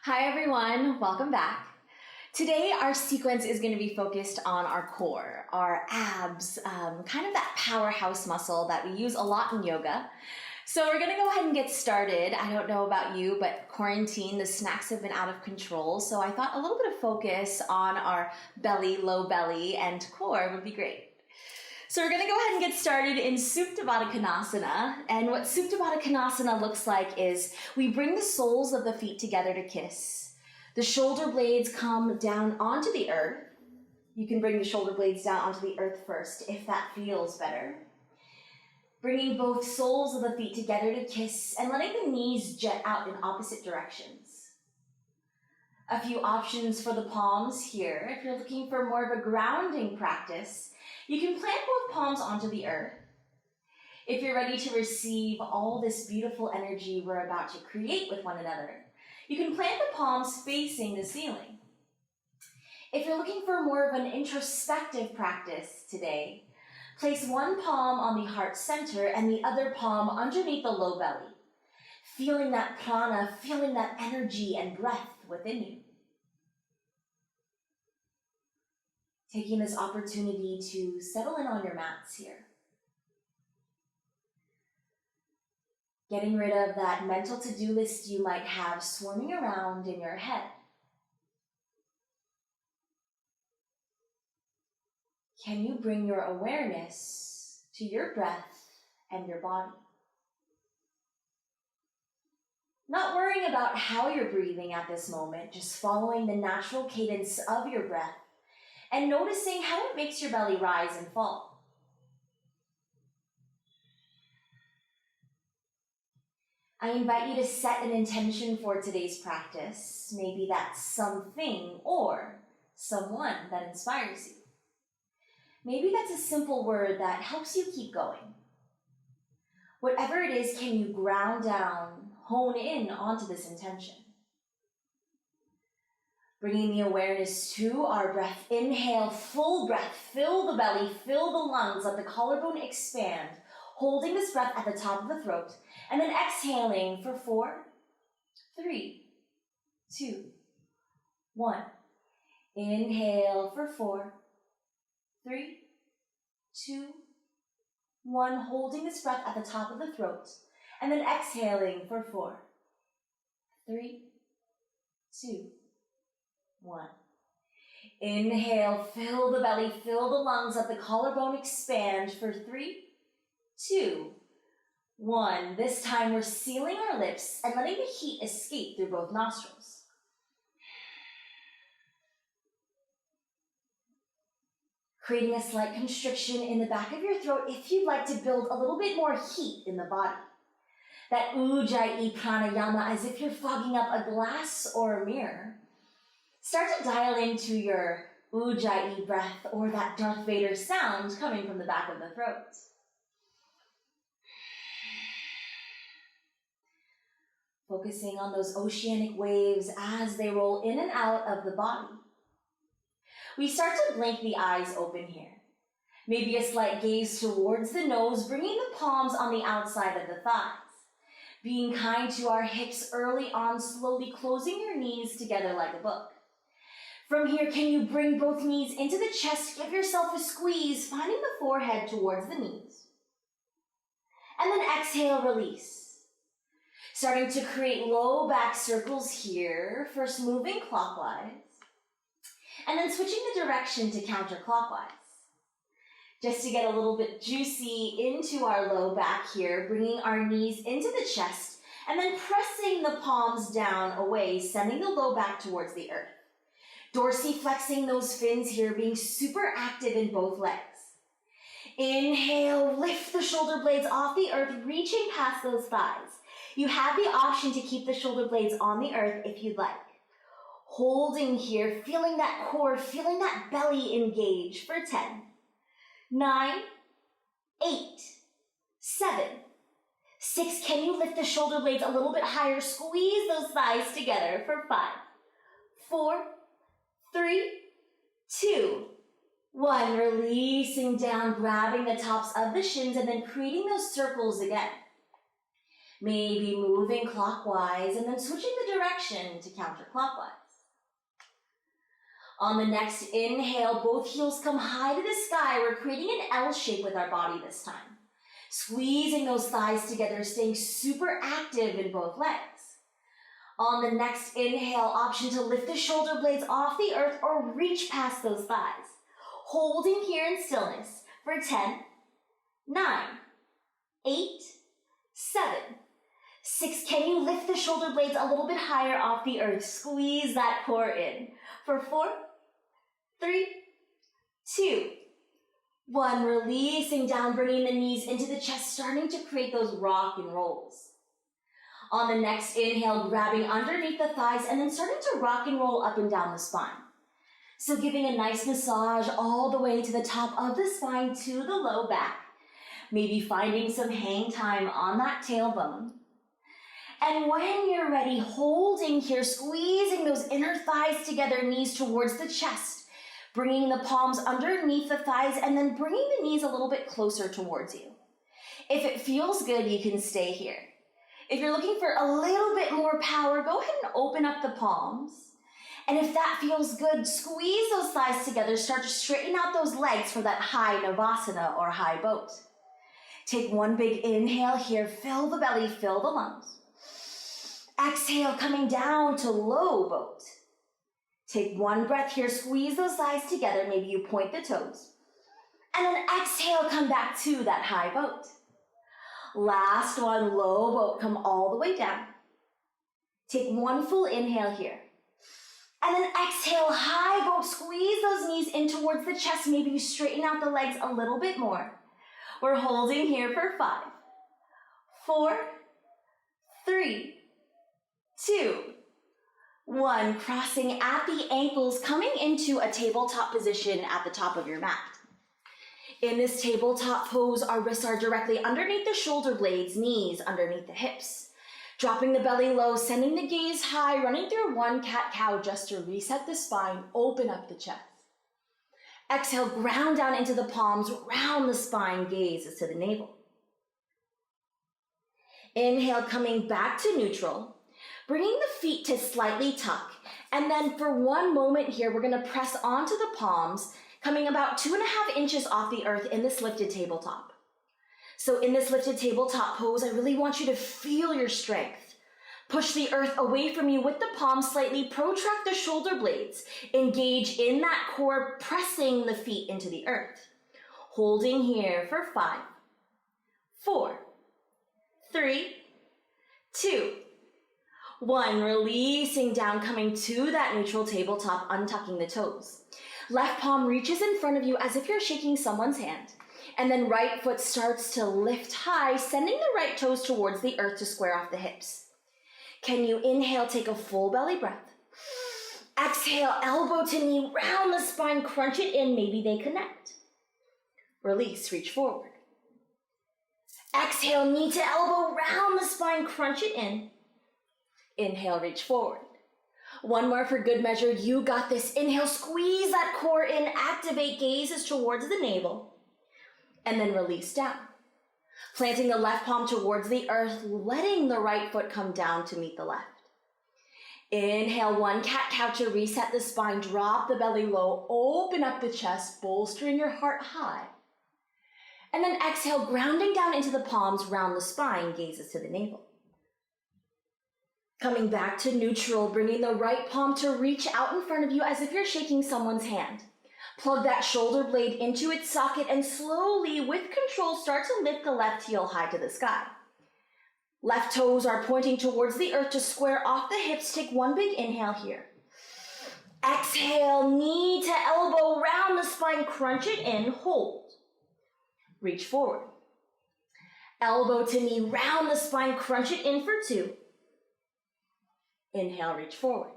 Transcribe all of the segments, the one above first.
Hi everyone, welcome back. Today our sequence is going to be focused on our core, our abs, kind of that powerhouse muscle that we use a lot in yoga. So we're going to go ahead and get started. I don't know about you, but quarantine, the snacks have been out of control. So I thought a little bit of focus on our belly, low belly, and core would be great. So we're going to go ahead and get started in Supta Baddha Konasana. And what Supta Baddha Konasana looks like is we bring the soles of the feet together to kiss. The shoulder blades come down onto the earth. You can bring the shoulder blades down onto the earth first if that feels better. Bringing both soles of the feet together to kiss and letting the knees jet out in opposite directions. A few options for the palms here. If you're looking for more of a grounding practice, you can plant both palms onto the earth. If you're ready to receive all this beautiful energy we're about to create with one another, you can plant the palms facing the ceiling. If you're looking for more of an introspective practice today, place one palm on the heart center and the other palm underneath the low belly, feeling that prana, feeling that energy and breath within you. Taking this opportunity to settle in on your mats here. Getting rid of that mental to-do list you might have swarming around in your head. Can you bring your awareness to your breath and your body? Not worrying about how you're breathing at this moment, just following the natural cadence of your breath and noticing how it makes your belly rise and fall. I invite you to set an intention for today's practice. Maybe that's something or someone that inspires you. Maybe that's a simple word that helps you keep going. Whatever it is, can you ground down, hone in onto this intention? Bringing the awareness to our breath. Inhale, full breath, fill the belly, fill the lungs, let the collarbone expand, holding this breath at the top of the throat, and then exhaling for 4, 3, 2, 1. Inhale for 4, 3, 2, 1, holding this breath at the top of the throat, and then exhaling for 4, 3, 2, 1. Inhale, fill the belly, fill the lungs, let the collarbone expand for 3, 2, 1. This time we're sealing our lips and letting the heat escape through both nostrils. Creating a slight constriction in the back of your throat if you'd like to build a little bit more heat in the body. That Ujjayi pranayama, as if you're fogging up a glass or a mirror. Start to dial into your Ujjayi breath or that Darth Vader sound coming from the back of the throat. Focusing on those oceanic waves as they roll in and out of the body. We start to blink the eyes open here. Maybe a slight gaze towards the nose, bringing the palms on the outside of the thighs. Being kind to our hips early on, slowly closing your knees together like a book. From here, can you bring both knees into the chest, give yourself a squeeze, finding the forehead towards the knees. And then exhale, release. Starting to create low back circles here, first moving clockwise, and then switching the direction to counterclockwise. Just to get a little bit juicy into our low back here, bringing our knees into the chest, and then pressing the palms down away, sending the low back towards the earth. Dorsiflexing those fins here, being super active in both legs. Inhale, lift the shoulder blades off the earth, reaching past those thighs. You have the option to keep the shoulder blades on the earth if you'd like. Holding here, feeling that core, feeling that belly engage for 10, 9, 8, 7, 6. Can you lift the shoulder blades a little bit higher? Squeeze those thighs together for 5, 4, 3, 2, 1. Releasing down, grabbing the tops of the shins and then creating those circles again. Maybe moving clockwise and then switching the direction to counterclockwise. On the next inhale, both heels come high to the sky. We're creating an L shape with our body this time. Squeezing those thighs together, staying super active in both legs. On the next inhale, option to lift the shoulder blades off the earth or reach past those thighs. Holding here in stillness for 10, 9, 8, 7, 6. Can you lift the shoulder blades a little bit higher off the earth? Squeeze that core in. For 4, 3, 2, 1. Releasing down, bringing the knees into the chest, starting to create those rock and rolls. On the next inhale, grabbing underneath the thighs and then starting to rock and roll up and down the spine. So giving a nice massage all the way to the top of the spine to the low back. Maybe finding some hang time on that tailbone. And when you're ready, holding here, squeezing those inner thighs together, knees towards the chest, bringing the palms underneath the thighs and then bringing the knees a little bit closer towards you. If it feels good, you can stay here. If you're looking for a little bit more power, go ahead and open up the palms. And if that feels good, squeeze those thighs together, start to straighten out those legs for that high Navasana or high boat. Take one big inhale here, fill the belly, fill the lungs. Exhale, coming down to low boat. Take one breath here, squeeze those thighs together, maybe you point the toes. And then exhale, come back to that high boat. Last one, low boat, come all the way down. Take one full inhale here. And then exhale, high boat, squeeze those knees in towards the chest, maybe you straighten out the legs a little bit more. We're holding here for 5, 4, 3, 2, 1. Crossing at the ankles, coming into a tabletop position at the top of your mat. In this tabletop pose, our wrists are directly underneath the shoulder blades, knees underneath the hips. Dropping the belly low, sending the gaze high, running through one cat-cow just to reset the spine, open up the chest. Exhale, ground down into the palms, round the spine, gaze is to the navel. Inhale, coming back to neutral. Bringing the feet to slightly tuck. And then for one moment here, we're going to press onto the palms, coming about 2.5 inches off the earth in this lifted tabletop. So in this lifted tabletop pose, I really want you to feel your strength. Push the earth away from you with the palms slightly, protract the shoulder blades. Engage in that core, pressing the feet into the earth. Holding here for 5, 4, 3, 2, 1. Releasing down, coming to that neutral tabletop, untucking the toes. Left palm reaches in front of you as if you're shaking someone's hand. And then right foot starts to lift high, sending the right toes towards the earth to square off the hips. Can you inhale, take a full belly breath. Exhale, elbow to knee, round the spine, crunch it in, maybe they connect. Release, reach forward. Exhale, knee to elbow, round the spine, crunch it in. Inhale, reach forward. One more for good measure. You got this. Inhale, squeeze that core in, activate, gazes towards the navel. And then release down. Planting the left palm towards the earth, letting the right foot come down to meet the left. Inhale, one cat-cow to reset the spine, drop the belly low, open up the chest, bolstering your heart high. And then exhale, grounding down into the palms, round the spine, gazes to the navel. Coming back to neutral, bringing the right palm to reach out in front of you as if you're shaking someone's hand. Plug that shoulder blade into its socket and slowly, with control, start to lift the left heel high to the sky. Left toes are pointing towards the earth to square off the hips. Take one big inhale here. Exhale, knee to elbow, round the spine, crunch it in, hold. Reach forward. Elbow to knee, round the spine, crunch it in for 2. Inhale, reach forward.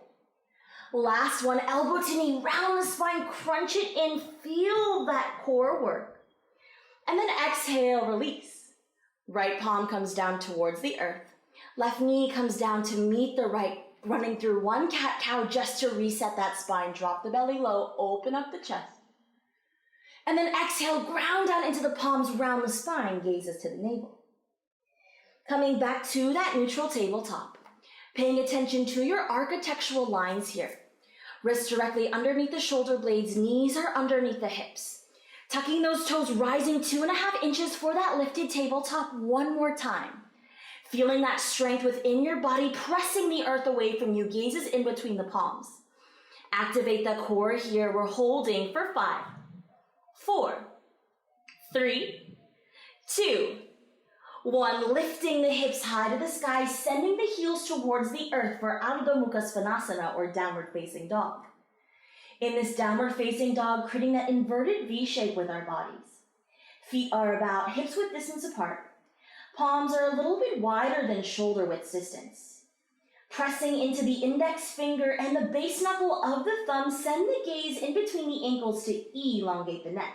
Last one, elbow to knee, round the spine, crunch it in, feel that core work. And then exhale, release. Right palm comes down towards the earth. Left knee comes down to meet the right, running through one cat-cow just to reset that spine. Drop the belly low, open up the chest. And then exhale, ground down into the palms, round the spine, gazes to the navel. Coming back to that neutral tabletop, paying attention to your architectural lines here. Wrists directly underneath the shoulder blades, knees are underneath the hips. Tucking those toes, rising 2.5 inches for that lifted tabletop one more time. Feeling that strength within your body, pressing the earth away from you, gazes in between the palms. Activate the core here. We're holding for 5, 4, 3, 2, 1. Lifting the hips high to the sky, sending the heels towards the earth for Ardha Mukha Svanasana, or downward facing dog. In this downward facing dog, creating that inverted V shape with our bodies. Feet are about hips width distance apart. Palms are a little bit wider than shoulder width distance. Pressing into the index finger and the base knuckle of the thumb, send the gaze in between the ankles to elongate the neck.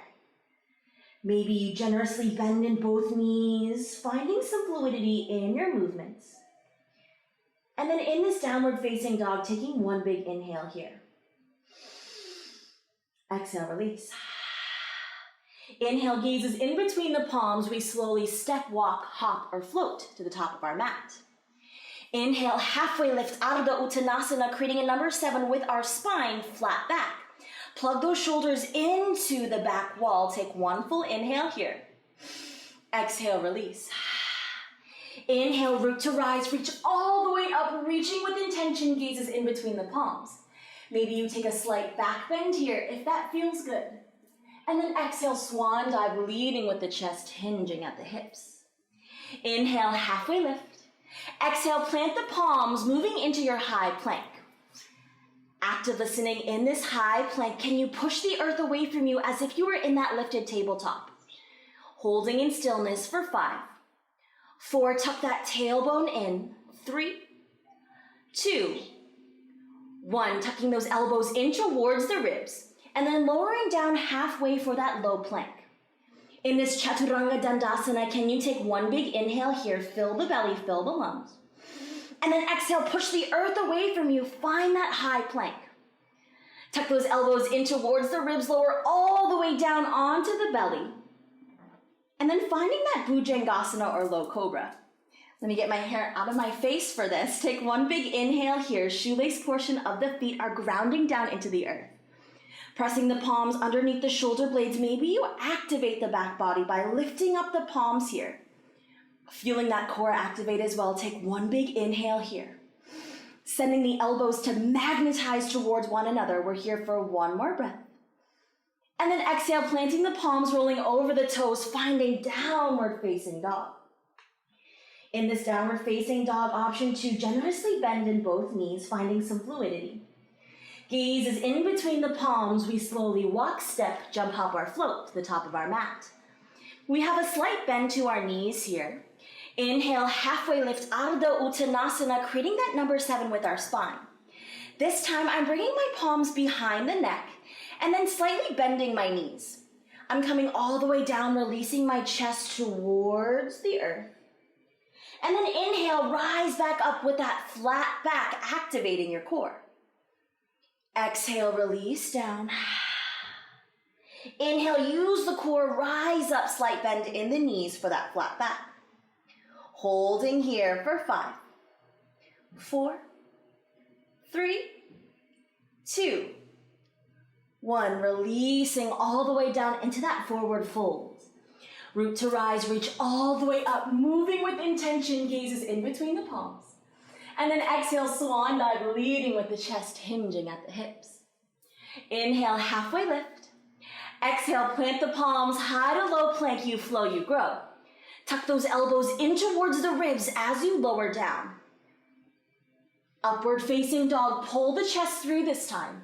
Maybe you generously bend in both knees, finding some fluidity in your movements. And then in this downward facing dog, taking one big inhale here. Exhale, release. Inhale, gazes in between the palms. We slowly step, walk, hop, or float to the top of our mat. Inhale, halfway lift, Ardha Uttanasana, creating a number 7 with our spine flat back. Plug those shoulders into the back wall. Take one full inhale here. Exhale, release. Inhale, root to rise, reach all the way up, reaching with intention, gazes in between the palms. Maybe you take a slight back bend here if that feels good. And then exhale, swan dive, leading with the chest hinging at the hips. Inhale, halfway lift. Exhale, plant the palms, moving into your high plank. Active listening in this high plank. Can you push the earth away from you as if you were in that lifted tabletop? Holding in stillness for 5, 4, tuck that tailbone in, 3, 2, 1, tucking those elbows in towards the ribs, and then lowering down halfway for that low plank. In this Chaturanga Dandasana, can you take one big inhale here, fill the belly, fill the lungs, and then exhale, push the earth away from you, find that high plank. Tuck those elbows in towards the ribs, lower all the way down onto the belly, and then finding that Bhujangasana or low cobra. Let me get my hair out of my face for this. Take one big inhale here. Shoelace portion of the feet are grounding down into the earth. Pressing the palms underneath the shoulder blades, maybe you activate the back body by lifting up the palms here. Feeling that core activate as well, take one big inhale here. Sending the elbows to magnetize towards one another. We're here for one more breath. And then exhale, planting the palms, rolling over the toes, finding downward facing dog. In this downward facing dog, option 2, generously bend in both knees, finding some fluidity. Gaze is in between the palms. We slowly walk, step, jump, hop, or float to the top of our mat. We have a slight bend to our knees here. Inhale, halfway lift, Ardha Uttanasana, creating that number 7 with our spine. This time, I'm bringing my palms behind the neck and then slightly bending my knees. I'm coming all the way down, releasing my chest towards the earth. And then inhale, rise back up with that flat back, activating your core. Exhale, release down. Inhale, use the core, rise up, slight bend in the knees for that flat back. Holding here for 5, 4, 3, 2, 1. Releasing all the way down into that forward fold. Root to rise, reach all the way up, moving with intention, gazes in between the palms. And then exhale, swan dive, leading with the chest hinging at the hips. Inhale, halfway lift. Exhale, plant the palms, high to low plank, you flow, you grow. Tuck those elbows in towards the ribs as you lower down. Upward facing dog, pull the chest through this time.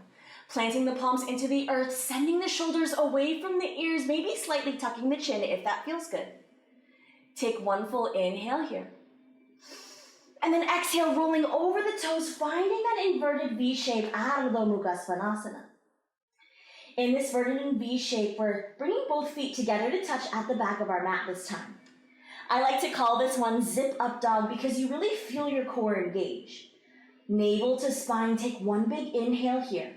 Planting the palms into the earth, sending the shoulders away from the ears, maybe slightly tucking the chin if that feels good. Take one full inhale here. And then exhale, rolling over the toes, finding that inverted V shape, Ardha Mukha Svanasana. In this inverted V shape, we're bringing both feet together to touch at the back of our mat this time. I like to call this one zip up dog because you really feel your core engage. Navel to spine, take one big inhale here.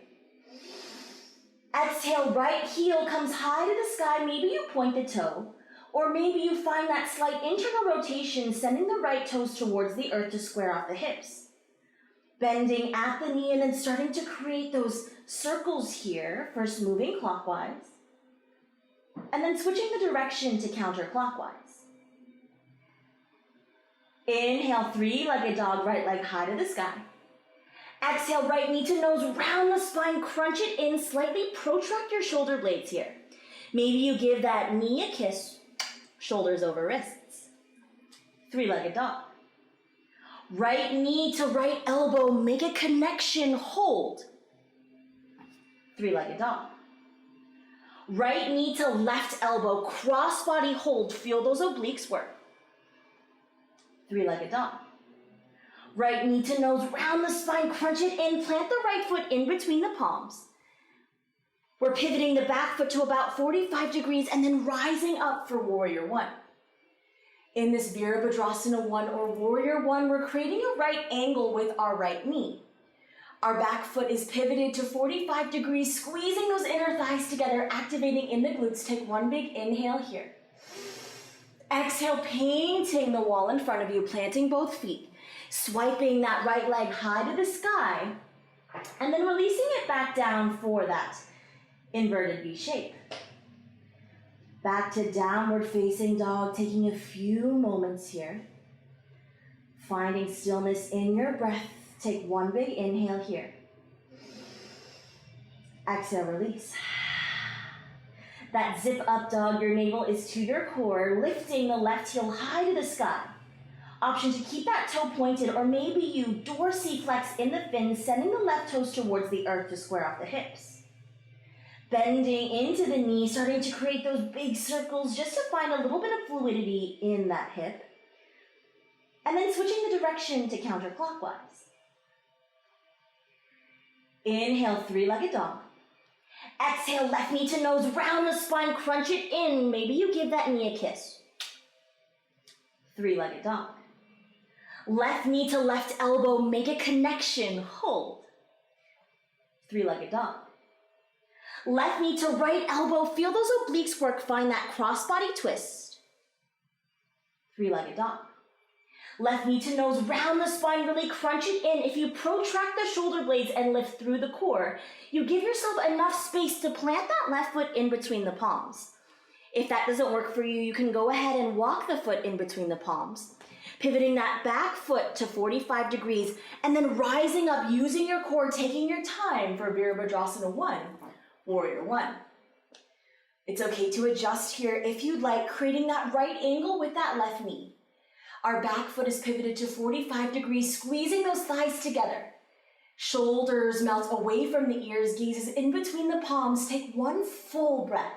Exhale, right heel comes high to the sky, maybe you point the toe. Or maybe you find that slight internal rotation, sending the right toes towards the earth to square off the hips. Bending at the knee and then starting to create those circles here, first moving clockwise, and then switching the direction to counterclockwise. Inhale, three-legged dog, right leg high to the sky. Exhale, right knee to nose, round the spine, crunch it in, slightly protract your shoulder blades here. Maybe you give that knee a kiss, shoulders over wrists. Three-legged dog. Right knee to right elbow, make a connection, hold. Three-legged dog. Right knee to left elbow, cross body hold, feel those obliques work. Three-legged dog. Right knee to nose, round the spine, crunch it in, plant the right foot in between the palms. We're pivoting the back foot to about 45 degrees and then rising up for Warrior One. In this Virabhadrasana 1 or Warrior 1, we're creating a right angle with our right knee. Our back foot is pivoted to 45 degrees, squeezing those inner thighs together, activating in the glutes. Take one big inhale here. Exhale, painting the wall in front of you, planting both feet, swiping that right leg high to the sky, and then releasing it back down for that inverted V shape. Back to downward facing dog, taking a few moments here. Finding stillness in your breath. Take one big inhale here. Exhale, release. That zip up dog, your navel is to your core, lifting the left heel high to the sky. Option to keep that toe pointed, or maybe you dorsiflex in the fins, sending the left toes towards the earth to square off the hips. Bending into the knee, starting to create those big circles just to find a little bit of fluidity in that hip. And then switching the direction to counterclockwise. Inhale, three-legged dog. Exhale, left knee to nose, round the spine, crunch it in. Maybe you give that knee a kiss. Three-legged dog. Left knee to left elbow, make a connection, hold. Three-legged dog. Left knee to right elbow, feel those obliques work, find that cross-body twist. Three-legged dog. Left knee to nose, round the spine, really crunch it in. If you protract the shoulder blades and lift through the core, you give yourself enough space to plant that left foot in between the palms. If that doesn't work for you, you can go ahead and walk the foot in between the palms, pivoting that back foot to 45 degrees, and then rising up using your core, taking your time for Virabhadrasana 1. Warrior One. It's okay to adjust here if you'd like, creating that right angle with that left knee. Our back foot is pivoted to 45 degrees, squeezing those thighs together. Shoulders melt away from the ears, gazes in between the palms. Take one full breath.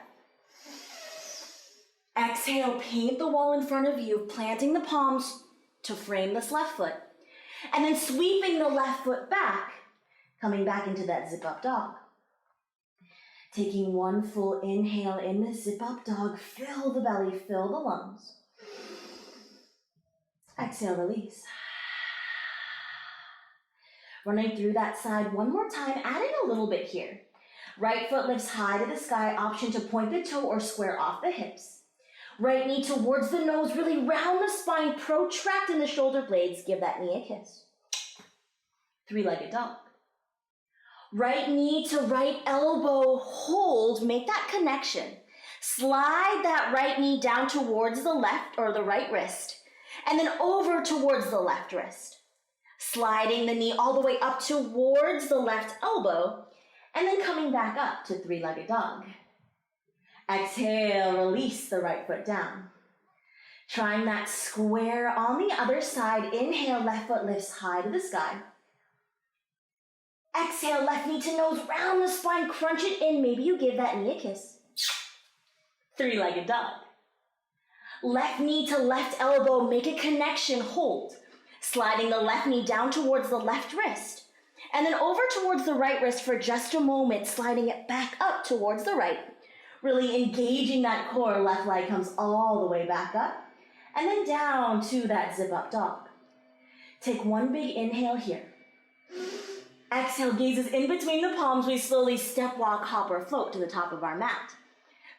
Exhale, paint the wall in front of you, planting the palms to frame this left foot. And then sweeping the left foot back, coming back into that zip-up dog. Taking one full inhale in the zip-up dog, fill the belly, fill the lungs. Exhale, release. Running through that side one more time, adding a little bit here. Right foot lifts high to the sky, option to point the toe or square off the hips. Right knee towards the nose, really round the spine, protract in the shoulder blades, give that knee a kiss. Three-legged dog. Right knee to right elbow, hold, make that connection. Slide that right knee down towards the left or the right wrist, and then over towards the left wrist. Sliding the knee all the way up towards the left elbow, and then coming back up to three-legged dog. Exhale, release the right foot down. Trying that square on the other side. Inhale, left foot lifts high to the sky. Exhale, left knee to nose, round the spine, crunch it in. Maybe you give that knee a kiss. Three-legged dog. Left knee to left elbow, make a connection, hold. Sliding the left knee down towards the left wrist. And then over towards the right wrist for just a moment, sliding it back up towards the right. Really engaging that core, left leg comes all the way back up. And then down to that zip-up dog. Take one big inhale here. Exhale, gazes in between the palms. We slowly step, walk, hop, or float to the top of our mat.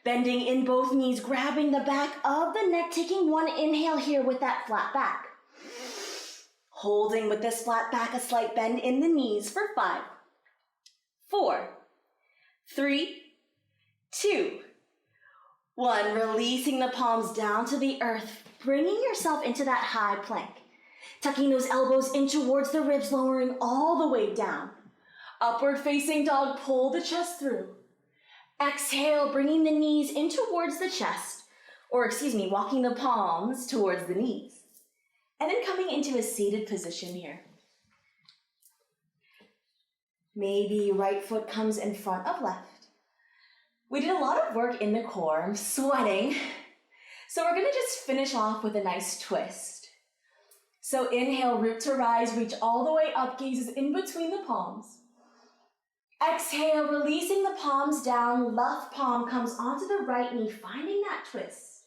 Bending in both knees, grabbing the back of the neck, taking one inhale here with that flat back. Holding with this flat back, a slight bend in the knees for 5, 4, 3, 2, 1. Releasing the palms down to the earth, bringing yourself into that high plank. Tucking those elbows in towards the ribs, lowering all the way down. Upward facing dog, pull the chest through. Exhale, bringing the knees in towards the chest, walking the palms towards the knees. And then coming into a seated position here. Maybe right foot comes in front of left. We did a lot of work in the core. I'm sweating. So we're gonna just finish off with a nice twist. So inhale, root to rise, reach all the way up, gazes in between the palms. Exhale, releasing the palms down, left palm comes onto the right knee, finding that twist.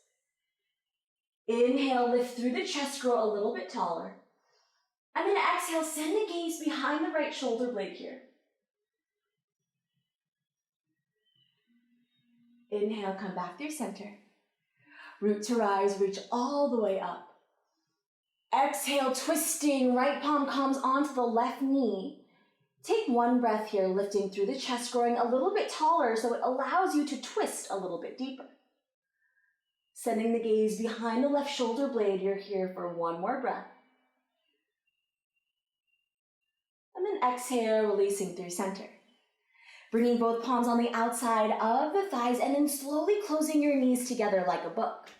Inhale, lift through the chest, grow a little bit taller. And then exhale, send the gaze behind the right shoulder blade here. Inhale, come back through center. Root to rise, reach all the way up. Exhale, twisting, right palm comes onto the left knee. Take one breath here, lifting through the chest, growing a little bit taller so it allows you to twist a little bit deeper. Sending the gaze behind the left shoulder blade, you're here for one more breath. And then exhale, releasing through center. Bringing both palms on the outside of the thighs and then slowly closing your knees together like a book.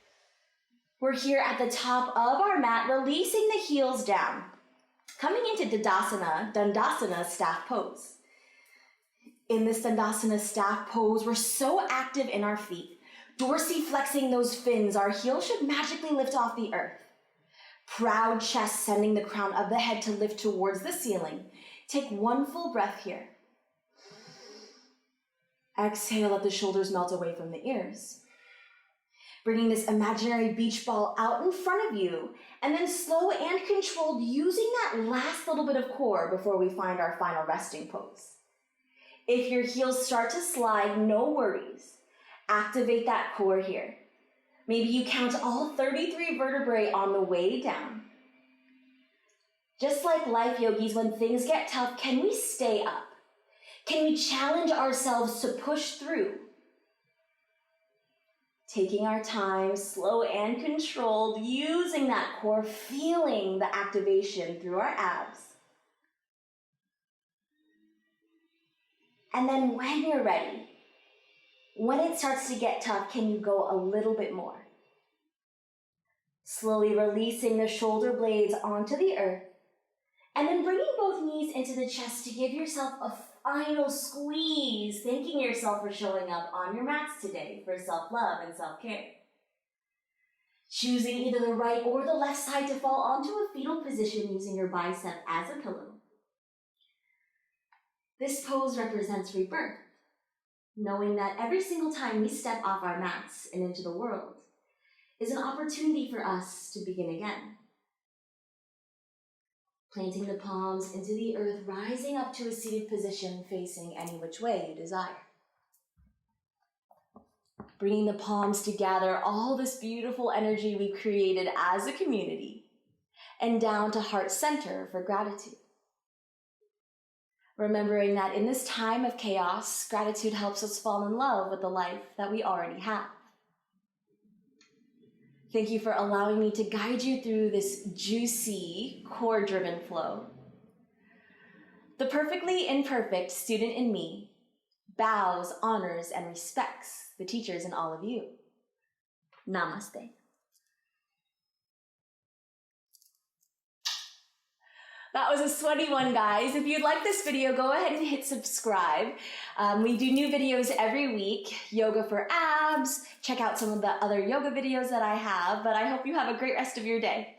We're here at the top of our mat, releasing the heels down. Coming into Dandasana staff pose. In this Dandasana staff pose, we're so active in our feet. Dorsiflexing those fins, our heels should magically lift off the earth. Proud chest, sending the crown of the head to lift towards the ceiling. Take one full breath here. Exhale, let the shoulders melt away from the ears. Bringing this imaginary beach ball out in front of you, and then slow and controlled, using that last little bit of core before we find our final resting pose. If your heels start to slide, no worries. Activate that core here. Maybe you count all 33 vertebrae on the way down. Just like life, yogis, when things get tough, can we stay up? Can we challenge ourselves to push through? Taking our time, slow and controlled, using that core, feeling the activation through our abs. And then when you're ready, when it starts to get tough, can you go a little bit more? Slowly releasing the shoulder blades onto the earth, and then bringing both knees into the chest to give yourself a final squeeze, thanking yourself for showing up on your mats today for self-love and self-care. Choosing either the right or the left side to fall onto a fetal position using your bicep as a pillow. This pose represents rebirth, knowing that every single time we step off our mats and into the world is an opportunity for us to begin again. Planting the palms into the earth, rising up to a seated position, facing any which way you desire. Bringing the palms to gather all this beautiful energy we created as a community, and down to heart center for gratitude. Remembering that in this time of chaos, gratitude helps us fall in love with the life that we already have. Thank you for allowing me to guide you through this juicy, core-driven flow. The perfectly imperfect student in me bows, honors, and respects the teachers in all of you. Namaste. That was a sweaty one, guys. If you'd like this video, go ahead and hit subscribe. We do new videos every week, yoga for abs. Check out some of the other yoga videos that I have, but I hope you have a great rest of your day.